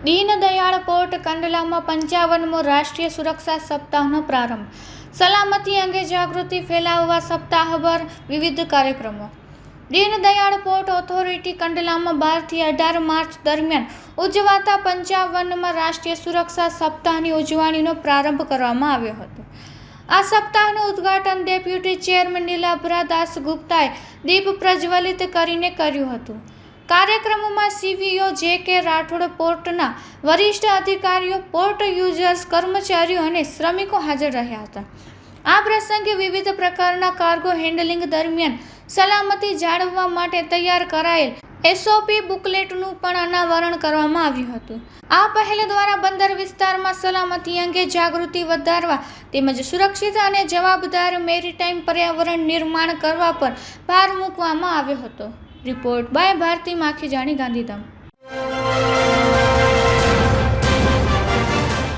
Deendayal port કંડલામાં 55મો રાષ્ટ્રીય સુરક્ષા સપ્તાહનો પ્રારંભ. સલામતી અંગે જાગૃતિ ફેલાવવા સપ્તાહભર વિવિધ કાર્યક્રમો. દીનદયાળ પોર્ટ ઓથોરિટી કંડલામાં 12 થી 18 માર્ચ દરમિયાન ઉજવાતા 55મા રાષ્ટ્રીય સુરક્ષા સપ્તાહની ઉજવણીનો પ્રારંભ કરવામાં આવ્યો હતો. આ સપ્તાહનું ઉદ્ઘાટન ડેપ્યુટી ચેરમેન નીલાભરા દાસગુપ્તાએ દીપ પ્રજ્વલિત કરીને કર્યું હતું. કાર્યક્રમમાં સીવીઓ જે.કે. રાઠોડ, પોર્ટના વરિષ્ઠ અધિકારીઓ, પોર્ટ યુઝર્સ, કર્મચારીઓ અને શ્રમિકો હાજર રહ્યા હતા. આ પ્રસંગે વિવિધ પ્રકારના કાર્ગો હેન્ડલિંગ દરમિયાન સલામતી જાળવવા માટે તૈયાર કરાયેલ એસઓપી બુકલેટનું પણ અનાવરણ કરવામાં આવ્યું હતું. આ પહેલ દ્વારા બંદર વિસ્તારમાં સલામતી અંગે જાગૃતિ વધારવા તેમજ સુરક્ષિત અને જવાબદાર મેરીટાઈમ પર્યાવરણ નિર્માણ કરવા પર ભાર મૂકવામાં આવ્યો હતો. Report by Bharti Makhijani, Gandhidham.